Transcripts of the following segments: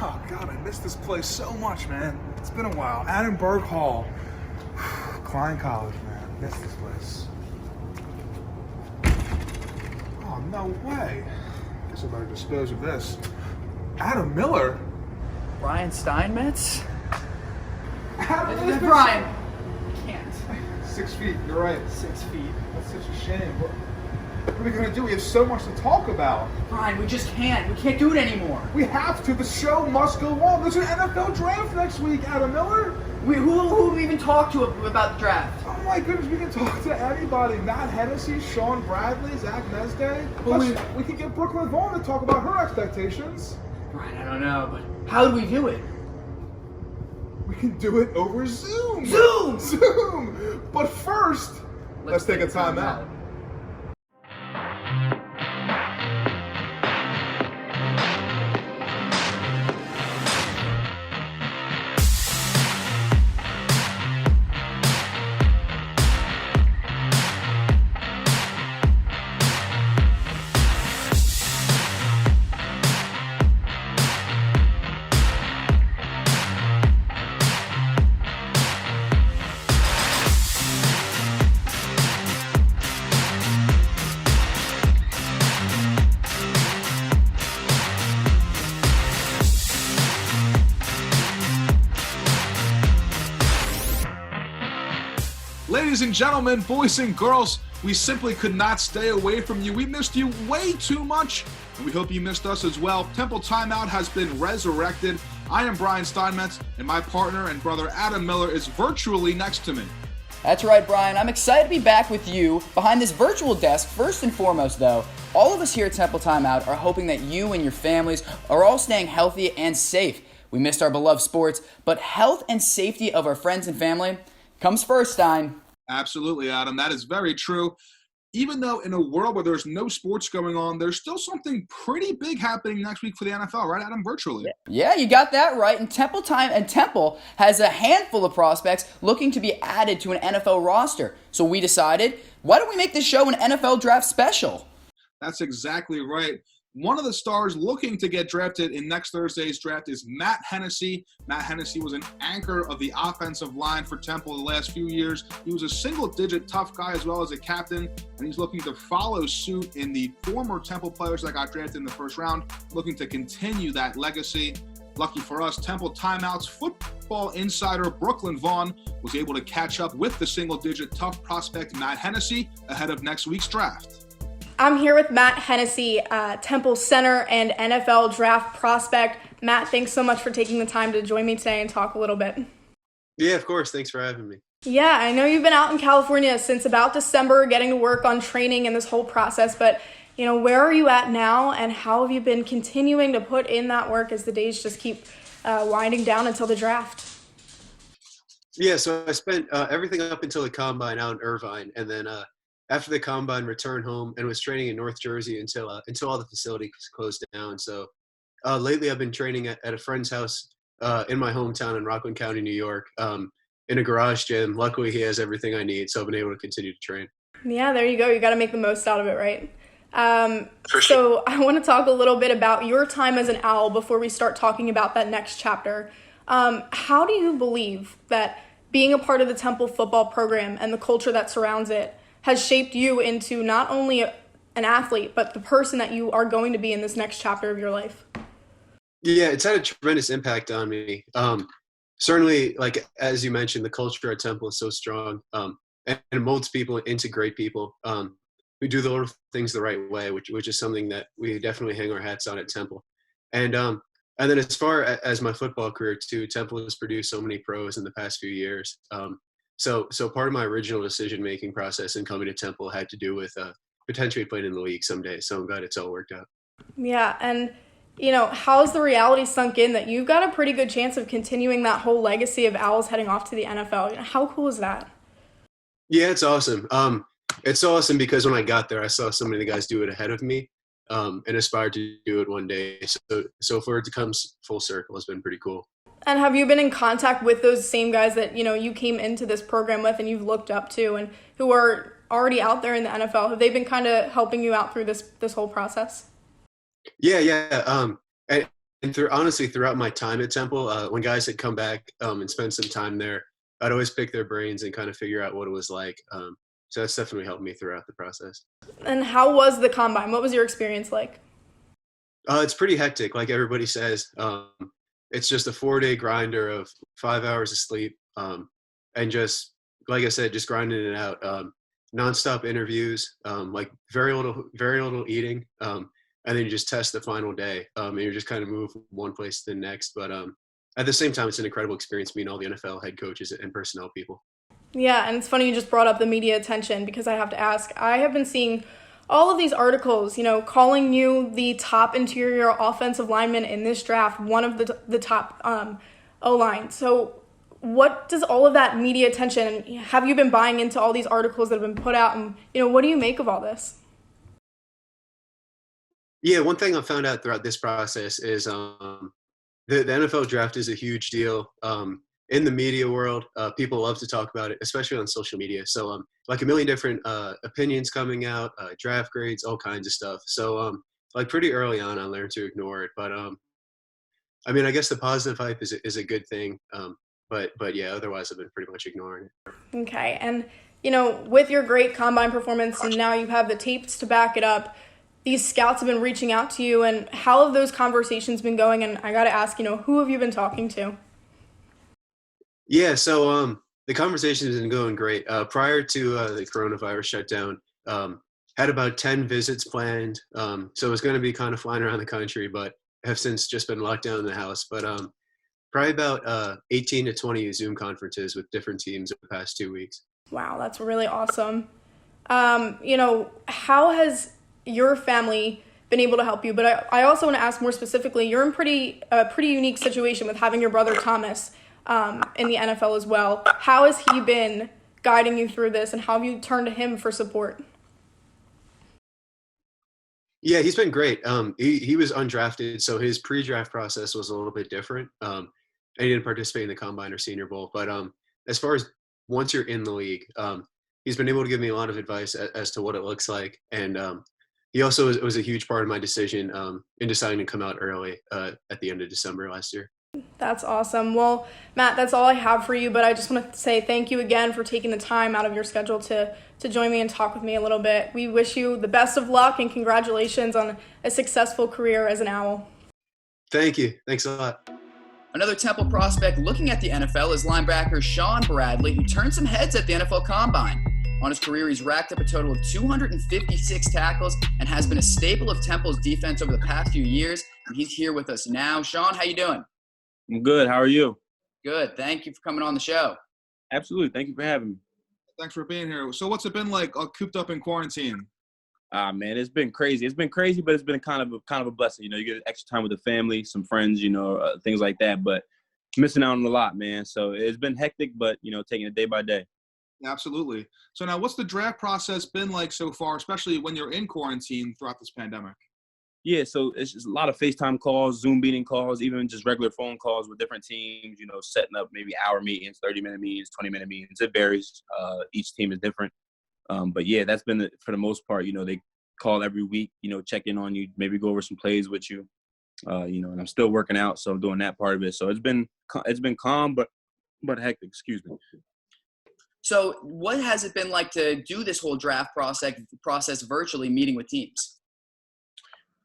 Oh, God, I miss this place so much, man. It's been a while. Annenberg Hall. Klein College, man. Miss this place. Oh, no way. Guess I better dispose of this. Adam Miller? Brian Steinmetz? Adam Brian! Can't. 6 feet, you're right. 6 feet. That's such a shame. What are we going to do? We have so much to talk about. Brian, we just can't. We can't do it anymore. We have to. The show must go on. There's an NFL draft next week, Adam Miller. Who have we even talked to about the draft? Oh my goodness, we can talk to anybody. Matt Hennessy, Sean Bradley, Zach Mesday. Plus, we can get Brooklyn Vaughan to talk about her expectations. Brian, I don't know, but how do we do it? We can do it over Zoom. Zoom! But first, let's take a timeout. Ladies and gentlemen, boys and girls, we simply could not stay away from you. We missed you way too much, and we hope you missed us as well. Temple Timeout has been resurrected. I am Brian Steinmetz, and my partner and brother Adam Miller is virtually next to me. That's right, Brian. I'm excited to be back with you behind this virtual desk. First and foremost, though, all of us here at Temple Timeout are hoping that you and your families are all staying healthy and safe. We missed our beloved sports, but health and safety of our friends and family comes first, Stein. Absolutely, Adam. That is very true. Even though in a world where there's no sports going on, there's still something pretty big happening next week for the NFL, right, Adam? Virtually. Yeah, you got that right. And Temple has a handful of prospects looking to be added to an NFL roster. So we decided, why don't we make this show an NFL draft special? That's exactly right. One of the stars looking to get drafted in next Thursday's draft is Matt Hennessy. Matt Hennessy was an anchor of the offensive line for Temple the last few years. He was a single-digit tough guy as well as a captain, and he's looking to follow suit in the former Temple players that got drafted in the first round, looking to continue that legacy. Lucky for us, Temple Timeout's football insider Brooklyn Vaughan was able to catch up with the single-digit tough prospect Matt Hennessy ahead of next week's draft. I'm here with Matt Hennessy, Temple center and NFL draft prospect. Matt, thanks so much for taking the time to join me today and talk a little bit. Yeah, of course. Thanks for having me. Yeah, I know you've been out in California since about December, getting to work on training and this whole process, but where are you at now, and how have you been continuing to put in that work as the days just keep winding down until the draft? Yeah, so I spent everything up until the combine out in Irvine, and then after the combine, returned home and was training in North Jersey until all the facilities closed down. So lately I've been training at a friend's house in my hometown in Rockland County, New York, in a garage gym. Luckily, he has everything I need, so I've been able to continue to train. Yeah, there you go. You got to make the most out of it, right? For sure. So I want to talk a little bit about your time as an Owl before we start talking about that next chapter. How do you believe that being a part of the Temple football program and the culture that surrounds it has shaped you into not only an athlete, but the person that you are going to be in this next chapter of your life? Yeah, it's had a tremendous impact on me. Certainly, like as you mentioned, the culture at Temple is so strong, and it molds people into great people who do the little things the right way, which is something that we definitely hang our hats on at Temple. And then as far as my football career too, Temple has produced so many pros in the past few years. So part of my original decision-making process in coming to Temple had to do with potentially playing in the league someday. So I'm glad it's all worked out. Yeah, and how's the reality sunk in that you've got a pretty good chance of continuing that whole legacy of Owls heading off to the NFL? How cool is that? Yeah, it's awesome. It's awesome because when I got there, I saw so many of the guys do it ahead of me and aspired to do it one day. So for it to come full circle has been pretty cool. And have you been in contact with those same guys that, you came into this program with and you've looked up to and who are already out there in the NFL? Have they been kind of helping you out through this whole process? Yeah. And honestly, throughout my time at Temple, when guys had come back and spent some time there, I'd always pick their brains and kind of figure out what it was like. So that's definitely helped me throughout the process. And how was the combine? What was your experience like? It's pretty hectic, like everybody says. It's just a 4-day grinder of 5 hours of sleep, and just like I said, just grinding it out. Nonstop interviews, like very little eating, and then you just test the final day, and you just kind of move from one place to the next. But at the same time, it's an incredible experience meeting all the NFL head coaches and personnel people. Yeah, and it's funny you just brought up the media attention because I have to ask. I have been seeing all of these articles, calling you the top interior offensive lineman in this draft, one of the top O-line. So what does all of that media attention, have you been buying into all these articles that have been put out, and what do you make of all this? Yeah, one thing I found out throughout this process is the NFL draft is a huge deal. In the media world, people love to talk about it, especially on social media. So like a million different opinions coming out, draft grades, all kinds of stuff. So like pretty early on, I learned to ignore it. But I mean, I guess the positive hype is a good thing. But yeah, otherwise I've been pretty much ignoring it. Okay, and with your great combine performance, and now you have the tapes to back it up, these scouts have been reaching out to you, and how have those conversations been going? And I got to ask, who have you been talking to? Yeah, so the conversation has been going great. Prior to the coronavirus shutdown, had about 10 visits planned. So it was going to be kind of flying around the country, but have since just been locked down in the house. But probably about 18 to 20 Zoom conferences with different teams over the past 2 weeks. Wow, that's really awesome. How has your family been able to help you? But I also want to ask more specifically, you're in a pretty unique situation with having your brother Thomas in the NFL as well. How has he been guiding you through this, and how have you turned to him for support? Yeah, he's been great. He was undrafted, so his pre-draft process was a little bit different. And he didn't participate in the Combine or Senior Bowl. But as far as once you're in the league, he's been able to give me a lot of advice as to what it looks like. And he also was a huge part of my decision in deciding to come out early at the end of December last year. That's awesome. Well, Matt, that's all I have for you, but I just want to say thank you again for taking the time out of your schedule to join me and talk with me a little bit. We wish you the best of luck and congratulations on a successful career as an Owl. Thank you. Thanks a lot. Another Temple prospect looking at the NFL is linebacker Sean Bradley, who turned some heads at the NFL Combine. On his career, he's racked up a total of 256 tackles and has been a staple of Temple's defense over the past few years, and he's here with us now. Sean, how you doing? I'm good. How are you? Good. Thank you for coming on the show. Absolutely. Thank you for having me. Thanks for being here. So what's it been like cooped up in quarantine? Man, it's been crazy. It's been crazy, but it's been kind of a blessing. You get extra time with the family, some friends, things like that. But missing out on a lot, man. So it's been hectic, but taking it day by day. Absolutely. So now, what's the draft process been like so far, especially when you're in quarantine throughout this pandemic? Yeah, so it's just a lot of FaceTime calls, Zoom meeting calls, even just regular phone calls with different teams, setting up maybe hour meetings, 30-minute meetings, 20-minute meetings. It varies. Each team is different. But, yeah, that's been, for the most part, they call every week, check in on you, maybe go over some plays with you, and I'm still working out, so I'm doing that part of it. So it's been calm, but hectic, excuse me. So what has it been like to do this whole draft process virtually, meeting with teams?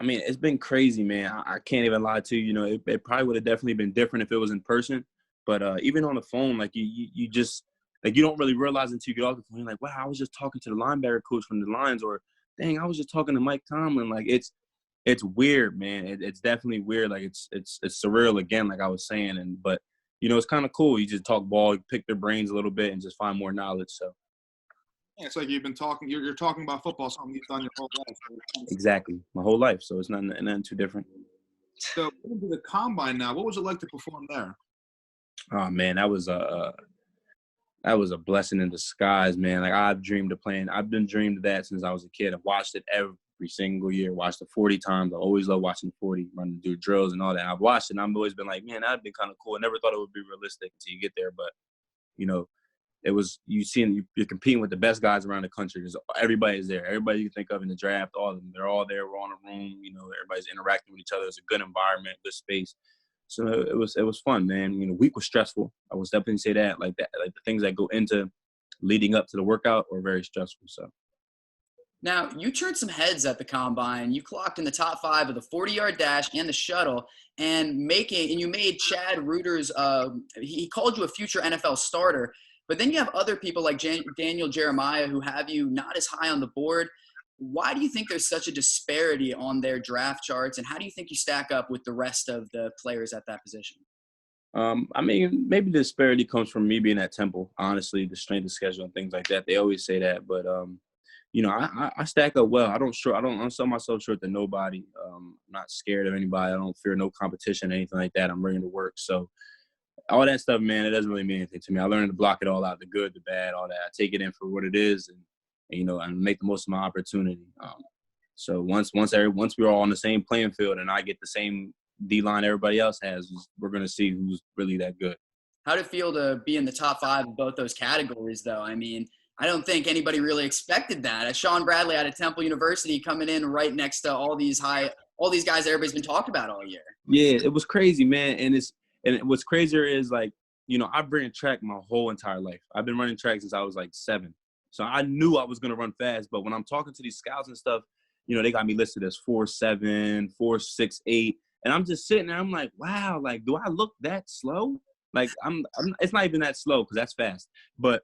I mean, it's been crazy, man. I can't even lie to you. It probably would have definitely been different if it was in person. But even on the phone, like you just like you don't really realize until you get off the phone. You're like, wow, I was just talking to the linebacker coach from the Lions, or dang, I was just talking to Mike Tomlin. Like it's weird, man. It's definitely weird. Like it's surreal again, like I was saying. But it's kind of cool. You just talk ball, you pick their brains a little bit, and just find more knowledge. So. Yeah, it's like you've been talking. You're talking about football, something you've done your whole life. Exactly, my whole life. So it's nothing too different. So into the Combine now, what was it like to perform there? Oh man, that was a blessing in disguise, man. Like I've dreamed of playing. I've been dreamed of that since I was a kid. I've watched it every single year. Watched it 40 times. I always love watching 40, running do drills and all that. I've watched it, and I've always been like, man, that'd be kind of cool. I never thought it would be realistic until you get there, but you're competing with the best guys around the country. Everybody is there. Everybody you can think of in the draft, all of them, they're all there. We're all in a room. Everybody's interacting with each other. It's a good environment, good space. So it was fun, man. Week was stressful. I would definitely say that. Like the things that go into leading up to the workout were very stressful. So. Now, you turned some heads at the Combine. You clocked in the top 5 of the 40-yard dash and the shuttle, and you made Chad Reuter's he called you a future NFL starter. But then you have other people like Daniel Jeremiah who have you not as high on the board. Why do you think there's such a disparity on their draft charts, and how do you think you stack up with the rest of the players at that position? I mean, maybe the disparity comes from me being at Temple, honestly, the strength of schedule and things like that. They always say that, but I stack up well. I don't sell myself short to nobody. I'm not scared of anybody. I don't fear no competition or anything like that. I'm ready to work. So all that stuff, man, it doesn't really mean anything to me. I learned to block it all out, the good, the bad, all that. I take it in for what it is and make the most of my opportunity. So once we're all on the same playing field and I get the same D-line everybody else has, we're going to see who's really that good. How did it feel to be in the top 5 of both those categories, though? I mean, I don't think anybody really expected that. Sean Bradley out of Temple University coming in right next to all these guys that everybody's been talking about all year. Yeah, it was crazy, man. And what's crazier is I've ran track my whole entire life. I've been running track since I was 7. So I knew I was going to run fast. But when I'm talking to these scouts and stuff, they got me listed as 4.7, 4.68. And I'm just sitting there. I'm like, wow, do I look that slow? It's not even that slow because that's fast. But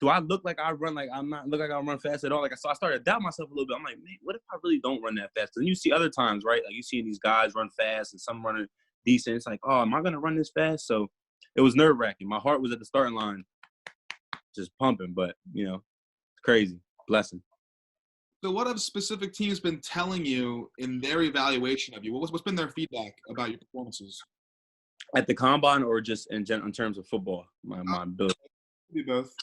do I look like I run I run fast at all? So I started to doubt myself a little bit. I'm like, man, what if I really don't run that fast? And you see other times, right? You see these guys run fast and some running decent. It's like, oh, am I going to run this fast? So it was nerve-wracking. My heart was at the starting line just pumping, but, it's crazy. Blessing. So what have specific teams been telling you in their evaluation of you? What's been their feedback about your performances? At the Combine or just in terms of football, my ability? Be both.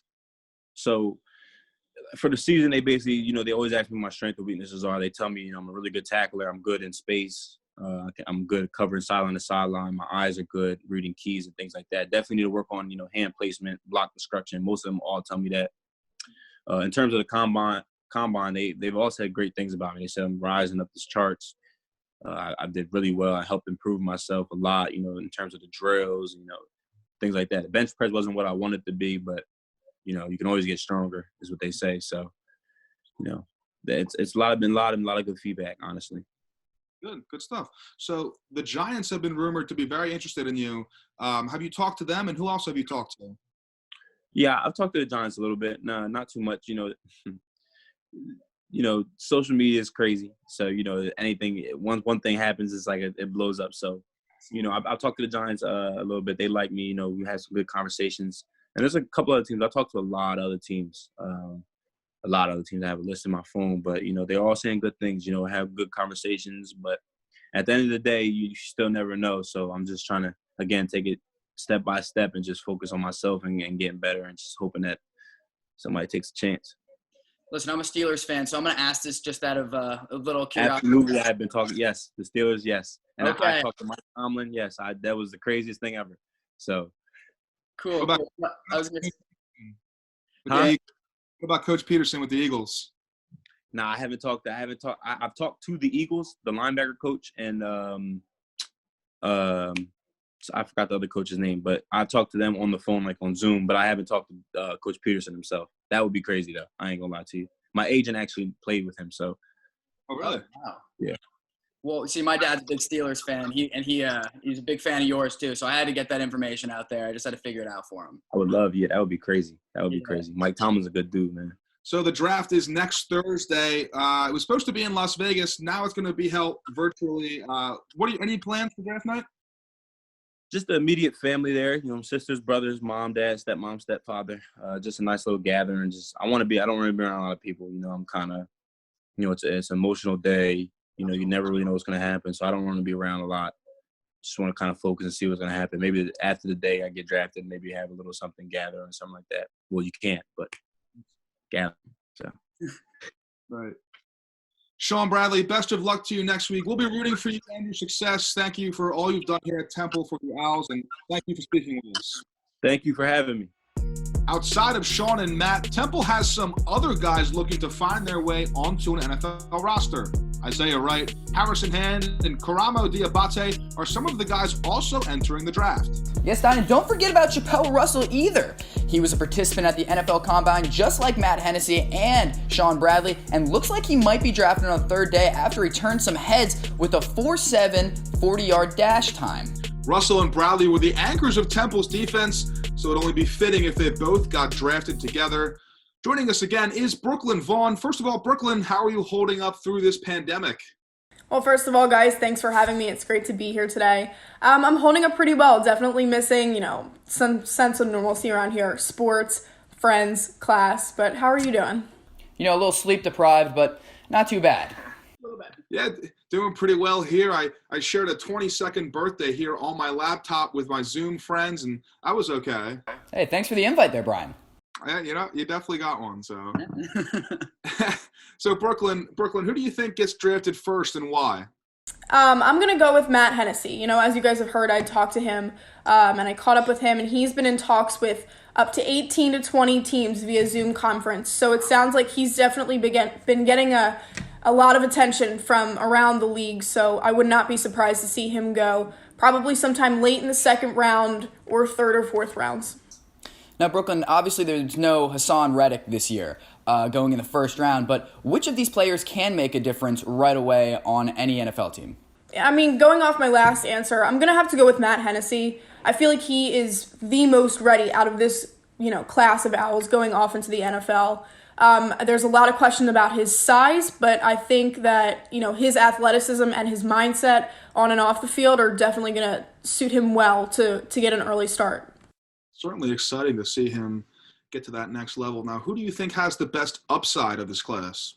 So for the season, they basically, they always ask me what my strengths and weaknesses are. They tell me, I'm a really good tackler. I'm good in space. I'm good covering sideline to sideline. My eyes are good, reading keys and things like that. Definitely need to work on, hand placement, block destruction. Most of them all tell me that. In terms of the Combine, they've all said great things about me. They said I'm rising up the charts. I did really well. I helped improve myself a lot, in terms of the drills, things like that. The bench press wasn't what I wanted to be, but you can always get stronger, is what they say. So, it's been a lot of good feedback, honestly. Good stuff. So the Giants have been rumored to be very interested in you. Have you talked to them, and who else have you talked to? Yeah, I've talked to the Giants a little bit. No, not too much. Social media is crazy. So, anything, one thing happens, it's like it blows up. So, I've talked to the Giants a little bit. They like me. We had some good conversations. And there's a couple other teams. I talked to a lot of other teams. I have a list in my phone. But, they're all saying good things, have good conversations. But at the end of the day, you still never know. So I'm just trying to, again, take it step by step and just focus on myself and getting better and just hoping that somebody takes a chance. Listen, I'm a Steelers fan, so I'm going to ask this just out of a little curiosity. Absolutely, I've been talking. Yes, the Steelers, yes. And okay. I talked to Mike Tomlin. Yes, that was the craziest thing ever. So cool. What about Coach Peterson with the Eagles? No, I haven't talked. I've talked to the Eagles, the linebacker coach, and so I forgot the other coach's name, but I talked to them on the phone, on Zoom. But I haven't talked to Coach Peterson himself. That would be crazy, though. I ain't gonna lie to you. My agent actually played with him, so. Oh, really? Wow. Yeah. Well, see, my dad's a big Steelers fan. He's a big fan of yours too. So I had to get that information out there. I just had to figure it out for him. I would love you. That would be crazy. That would be crazy. Mike Tomlin's a good dude, man. So the draft is next Thursday. It was supposed to be in Las Vegas. Now it's going to be held virtually. Any plans for draft night? Just the immediate family there. Sisters, brothers, mom, dad, stepmom, stepfather. Just a nice little gathering. I don't want to be around a lot of people. I'm kind of, it's an emotional day. You never really know what's going to happen. So I don't want to be around a lot. Just want to kind of focus and see what's going to happen. Maybe after the day I get drafted, maybe have a little something gather or something like that. Well, you can't, but gather. So. Right. Sean Bradley, best of luck to you next week. We'll be rooting for you and your success. Thank you for all you've done here at Temple for the Owls, and thank you for speaking with us. Thank you for having me. Outside of Sean and Matt, Temple has some other guys looking to find their way onto an NFL roster. Isaiah Wright, Harrison Hand, and Karamo Diabate are some of the guys also entering the draft. Yes, Stein, and don't forget about Chappelle Russell either. He was a participant at the NFL Combine just like Matt Hennessy and Sean Bradley, and looks like he might be drafted on the third day after he turned some heads with a 4.7 40-yard dash time. Russell and Bradley were the anchors of Temple's defense, so it'd only be fitting if they both got drafted together. Joining us again is Brooklyn Vaughan. First of all, Brooklyn, how are you holding up through this pandemic? Well, first of all, guys, thanks for having me. It's great to be here today. I'm holding up pretty well. Definitely missing, some sense of normalcy around here. Sports, friends, class. But how are you doing? A little sleep deprived, but not too bad. A little bit. Yeah, doing pretty well here. I shared a 22nd birthday here on my laptop with my Zoom friends, and I was okay. Hey, thanks for the invite there, Brian. Yeah, you definitely got one. So, so Brooklyn, who do you think gets drafted first and why? I'm going to go with Matt Hennessy. As you guys have heard, I talked to him and I caught up with him, and he's been in talks with up to 18 to 20 teams via Zoom conference. So it sounds like he's definitely been getting a lot of attention from around the league. So I would not be surprised to see him go probably sometime late in the second round or third or fourth rounds. Now, Brooklyn, obviously there's no Hassan Reddick this year going in the first round, but which of these players can make a difference right away on any NFL team? Going off my last answer, I'm going to have to go with Matt Hennessy. I feel like he is the most ready out of this, class of Owls going off into the NFL. There's a lot of question about his size, but I think that, his athleticism and his mindset on and off the field are definitely going to suit him well to get an early start. Certainly exciting to see him get to that next level. Now, who do you think has the best upside of this class?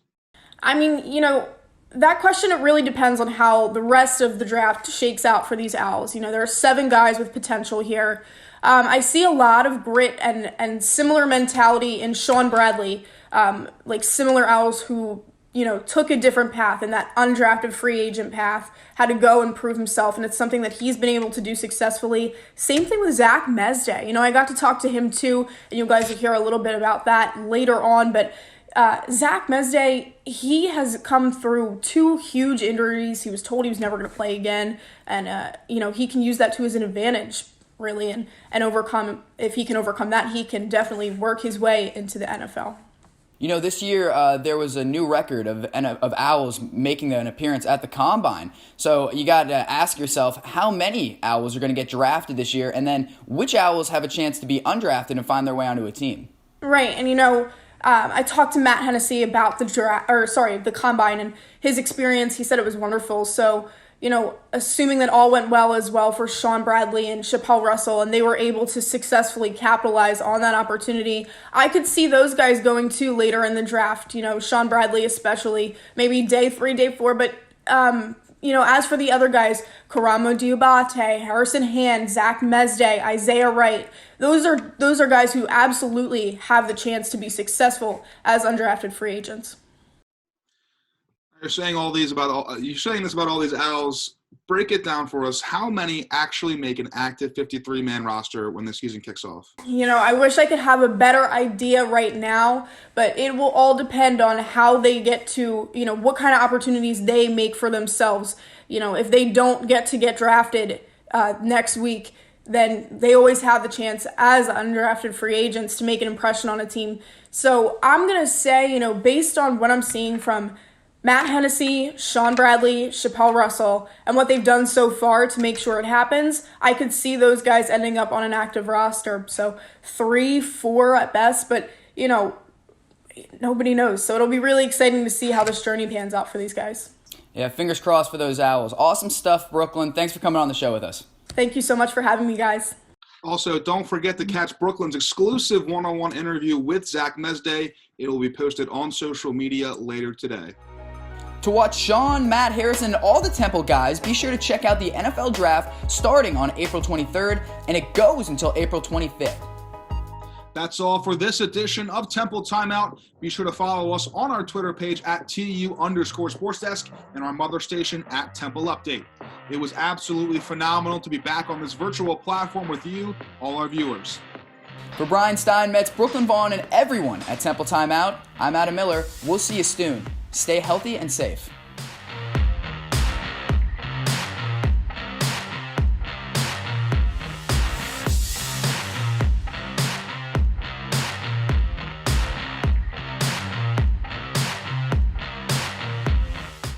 That question, it really depends on how the rest of the draft shakes out for these Owls. There are 7 guys with potential here. I see a lot of grit and similar mentality in Sean Bradley, like similar Owls who, took a different path, and that undrafted free agent path, had to go and prove himself, and it's something that he's been able to do successfully. Same thing with Zach Mesday. I got to talk to him too, and you guys will hear a little bit about that later on, but Zach Mesday, he has come through 2 huge injuries. He was told he was never going to play again, and, he can use that to his advantage, really, and if he can overcome that, he can definitely work his way into the NFL. This year there was a new record of Owls making an appearance at the Combine. So you got to ask yourself how many Owls are going to get drafted this year, and then which Owls have a chance to be undrafted and find their way onto a team. Right, and I talked to Matt Hennessy about the Combine and his experience. He said it was wonderful. So, assuming that all went well as well for Sean Bradley and Chappelle Russell, and they were able to successfully capitalize on that opportunity, I could see those guys going too later in the draft, Sean Bradley especially, maybe day 3, day 4, but, as for the other guys, Karamo Diabate, Harrison Hand, Zach Mesday, Isaiah Wright, those are guys who absolutely have the chance to be successful as undrafted free agents. You're saying this about all these Owls. Break it down for us. How many actually make an active 53-man roster when the season kicks off? I wish I could have a better idea right now, but it will all depend on how they get to, what kind of opportunities they make for themselves. If they don't get drafted next week, then they always have the chance as undrafted free agents to make an impression on a team. So I'm going to say, based on what I'm seeing from Matt Hennessy, Sean Bradley, Chappelle Russell, and what they've done so far to make sure it happens, I could see those guys ending up on an active roster. So 3, 4 at best, but, nobody knows. So it'll be really exciting to see how this journey pans out for these guys. Yeah, fingers crossed for those Owls. Awesome stuff, Brooklyn. Thanks for coming on the show with us. Thank you so much for having me, guys. Also, don't forget to catch Brooklyn's exclusive one-on-one interview with Zach Mesday. It will be posted on social media later today. To watch Sean, Matt, Harrison, and all the Temple guys, be sure to check out the NFL Draft starting on April 23rd, and it goes until April 25th. That's all for this edition of Temple Timeout. Be sure to follow us on our Twitter page at TU_SportsDesk and our mother station at Temple Update. It was absolutely phenomenal to be back on this virtual platform with you, all our viewers. For Brian Steinmetz, Brooklyn Vaughan, and everyone at Temple Timeout, I'm Adam Miller. We'll see you soon. Stay healthy and safe.